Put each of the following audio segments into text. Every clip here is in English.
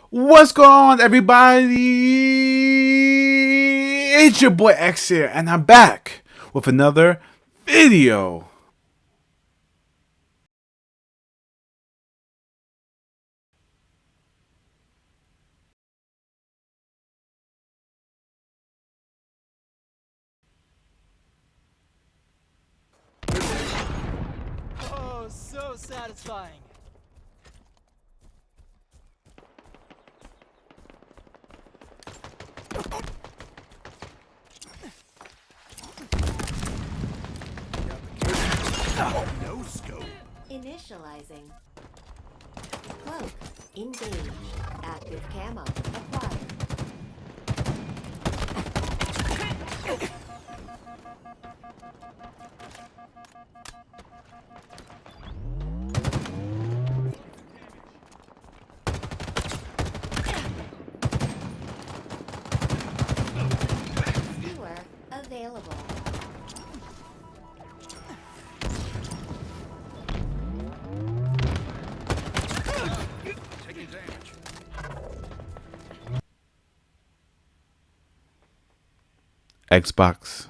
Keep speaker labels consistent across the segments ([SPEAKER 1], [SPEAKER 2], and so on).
[SPEAKER 1] What's going on, everybody? It's your boy X here, and I'm back with another video.
[SPEAKER 2] Oh, so satisfying.
[SPEAKER 3] No scope.
[SPEAKER 4] Initializing. Cloak. Engage. Active camo. Acquired. Viewer available.
[SPEAKER 3] Taking damage.
[SPEAKER 1] Xbox,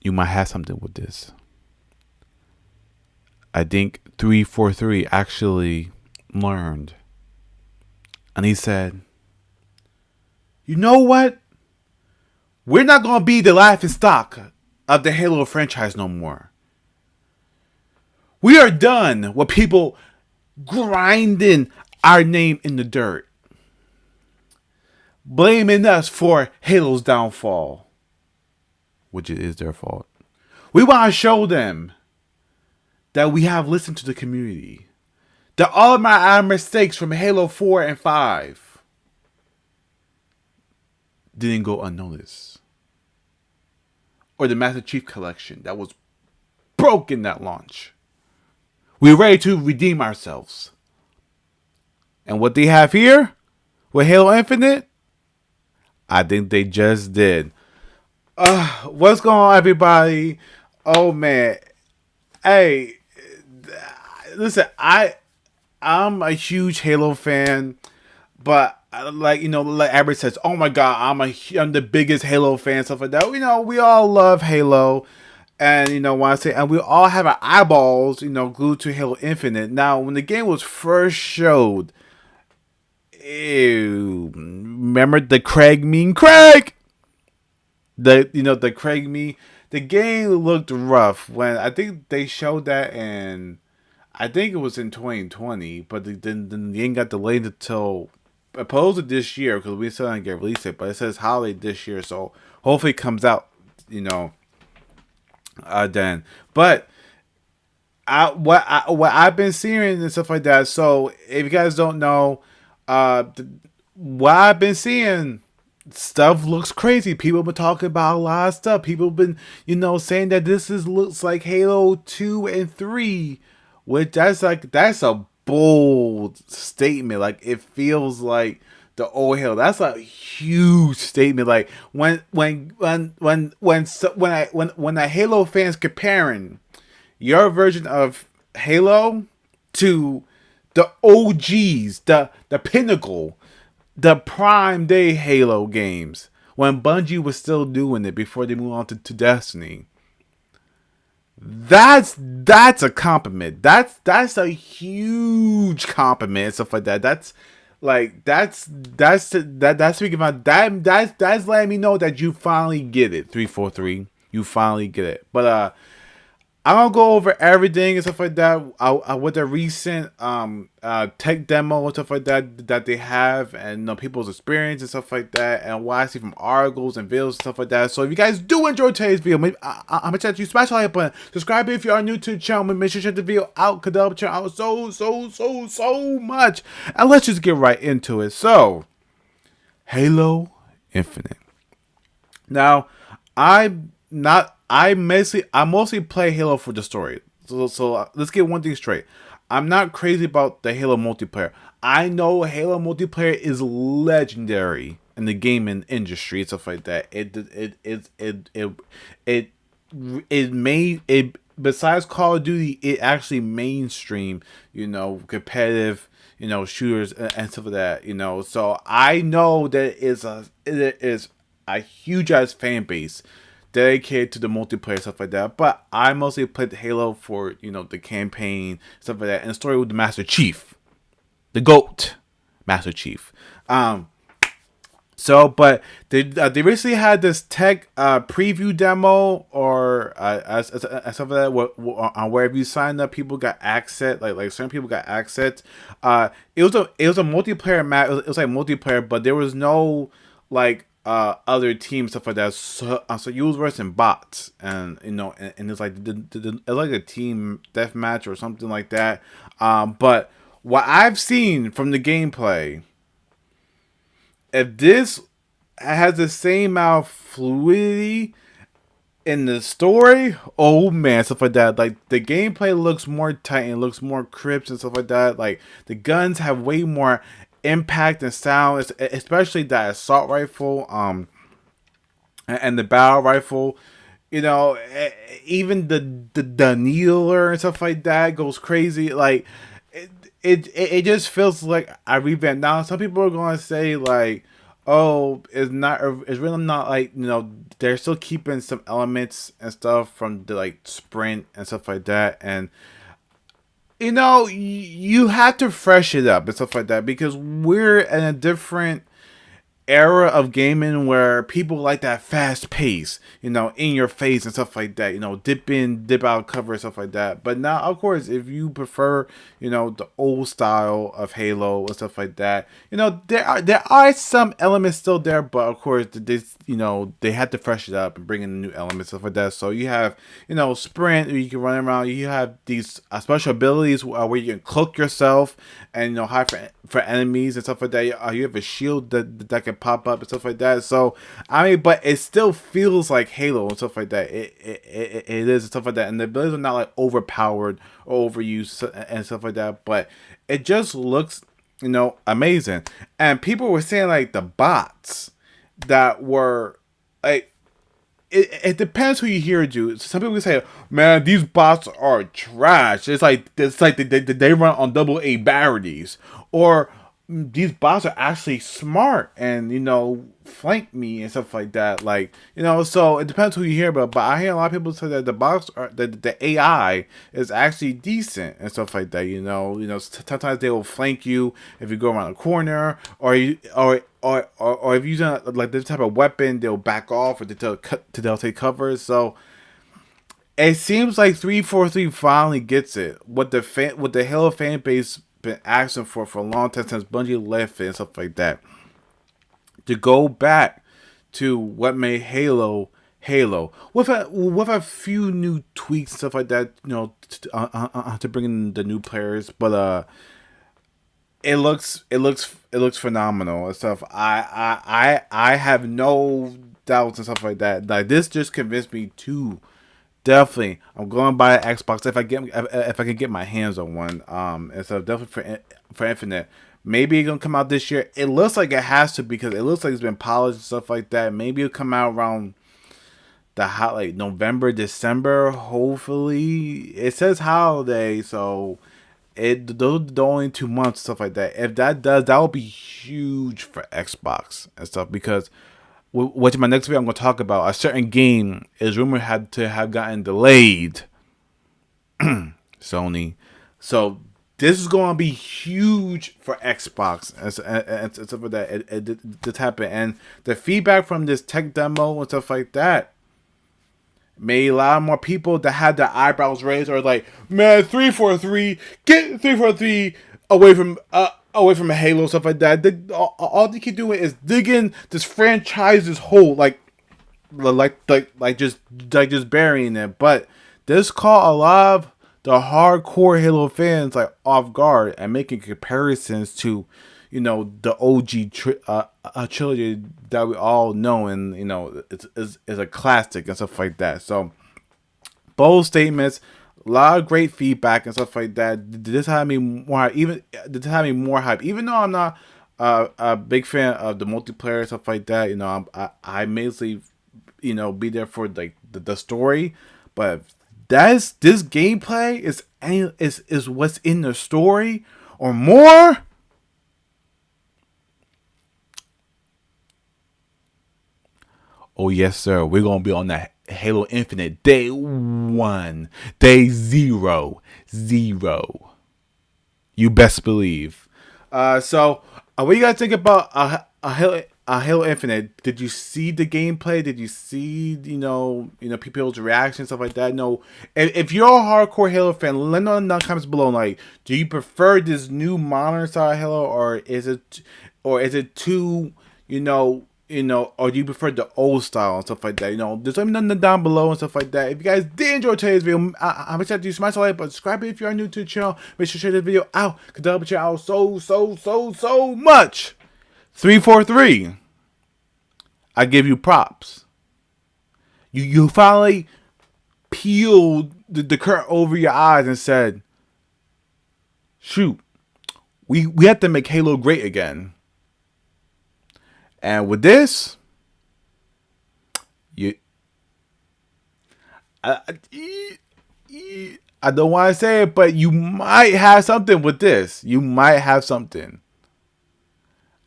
[SPEAKER 1] you might have something with this. I think 343 actually learned, and he said, "You know what? We're not gonna be the laughing stock of the Halo franchise no more. We are done with people grinding our name in the dirt, blaming us for Halo's downfall, which it is their fault. We want to show them that we have listened to the community, that all of our mistakes from Halo 4 and 5 didn't go unnoticed, or the Master Chief Collection that was broken at launch. We're ready to redeem ourselves. And what they have here with Halo Infinite, I think they just did. What's going on, everybody? Oh man, hey, listen, I'm a huge Halo fan, but like like Albert says, oh my god, I'm the biggest Halo fan, stuff like that. We all love Halo, and when I say, and we all have our eyeballs, glued to Halo Infinite. Now, when the game was first showed, ew, remember the Craig mean Craig? The Craig me. The game looked rough when I think they showed that, and I think it was in 2020, but then the game got delayed until supposed this year because we still didn't get released it. But it says holiday this year, so hopefully it comes out, then. But what I've been seeing and stuff like that. So if you guys don't know, what I've been seeing, stuff looks crazy. People have been talking about a lot of stuff. People have been, saying that looks like Halo 2 and 3, which that's a bold statement. Like, it feels like the old Halo. That's a huge statement. Like, when a Halo fans comparing your version of Halo to the OGs, the pinnacle, the prime day Halo games, when Bungie was still doing it before they moved on to Destiny. That's a compliment. That's a huge compliment and stuff like that. That's speaking about that's letting me know that you finally get it. 343, you finally get it. But I'm gonna go over everything and stuff like that. With the recent tech demo and stuff like that they have, and people's experience and stuff like that, and what I see from articles and videos and stuff like that. So if you guys do enjoy today's video, maybe I'm gonna tell you smash the like button, subscribe if you are new to the channel, make sure to check the video out, cause that'll check out so much. And let's just get right into it. So, Halo Infinite. Now, I mostly play Halo for the story. So let's get one thing straight. I'm not crazy about the Halo multiplayer. I know Halo multiplayer is legendary in the gaming industry and stuff like that. It besides Call of Duty, it actually mainstream, competitive, shooters and stuff like that, So I know that it is a huge ass fan base dedicated to the multiplayer stuff like that. But I mostly played Halo for the campaign stuff like that, and the story with the Master Chief, the GOAT, Master Chief. So, but they recently had this tech preview demo or stuff like that. Where if you signed up, people got access. Like certain people got access. It was a multiplayer map. It was like multiplayer, but there was no like other teams stuff like that. So you was versus bots, and and it's like it's like a team deathmatch or something like that. But what I've seen from the gameplay, if this has the same amount of fluidity in the story, oh man, stuff like that. Like the gameplay looks more tight and looks more crisp and stuff like that. Like the guns have way more impact and sound, especially that assault rifle, and the battle rifle. Even the needler and stuff like that goes crazy. Like it just feels like I revamped. Now some people are going to say like, oh, it's really not like, they're still keeping some elements and stuff from the like sprint and stuff like that, and you have to fresh it up and stuff like that, because we're in a different era of gaming where people like that fast pace, in your face and stuff like that, dip in, dip out cover and stuff like that. But now, of course, if you prefer, the old style of Halo and stuff like that, there are some elements still there, but of course, this, they had to fresh it up and bring in new elements, stuff like that. So you have, sprint, where you can run around. You have these special abilities where you can cloak yourself and hide for enemies and stuff like that. You have a shield that can pop up and stuff like that. So I mean, but it still feels like Halo and stuff like that. It is and stuff like that, and the abilities are not like overpowered or overused and stuff like that. But it just looks, amazing. And people were saying like the bots that were like. It depends who you hear, dude. Some people say, "Man, these bots are trash." It's like they run on AA batteries, or these bots are actually smart and flank me and stuff like that. Like so it depends who you hear about. But I hear a lot of people say that the bots are the AI is actually decent and stuff like that. Sometimes they will flank you if you go around a corner, or or if you're using like this type of weapon, they'll back off or they'll take cover. So it seems like 343 finally gets it. What the Halo fan base been asking for a long time, since Bungie left it and stuff like that, to go back to what made Halo with a few new tweaks and stuff like that, to bring in the new players. But it looks phenomenal and stuff. I have no doubts and stuff like that. Like this just convinced me to definitely, I'm going to buy an Xbox if I can get my hands on one. And so definitely for Infinite. Maybe it's gonna come out this year. It looks like it has to, because it looks like it's been polished and stuff like that. Maybe it'll come out around like November, December. Hopefully, it says holiday, so those are the only 2 months, stuff like that. If that does, that will be huge for Xbox and stuff, because which my next video I'm going to talk about, a certain game is rumored to have gotten delayed. Sony. So this is going to be huge for Xbox and stuff like that. It just happened. And the feedback from this tech demo and stuff like that made a lot more people that had their eyebrows raised, or like, man, 343, get 343 away from Halo, stuff like that. All they keep doing is digging this franchise's hole, like just burying it. But this caught a lot of the hardcore Halo fans like off guard, and making comparisons to, the OG trilogy that we all know, and it's a classic and stuff like that. So bold statements, a lot of great feedback and stuff like that. This had me more hype, even though I'm not a big fan of the multiplayer and stuff like that. I mainly be there for like the story, but this gameplay is what's in the story or more, oh yes sir, we're gonna be on that Halo Infinite day 1, day 0. You best believe. So what you guys think about Halo Infinite? Did you see the gameplay? Did you see people's reactions, stuff like that? No, if you're a hardcore Halo fan, let me know in the comments below. Like, do you prefer this new modern style Halo, or is it too or do you prefer the old style and stuff like that? Just let me know down below and stuff like that. If you guys did enjoy today's video, I'm excited to smash the like button, subscribe if you are new to the channel. Make sure to share this video out, because that'll help you out so much. 343. I give you props. You finally peeled the curtain over your eyes and said, shoot, we have to make Halo great again. And with this, I don't want to say it, but you might have something with this. You might have something.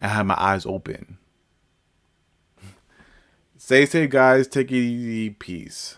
[SPEAKER 1] I have my eyes open. Stay safe, guys. Take it easy. Peace.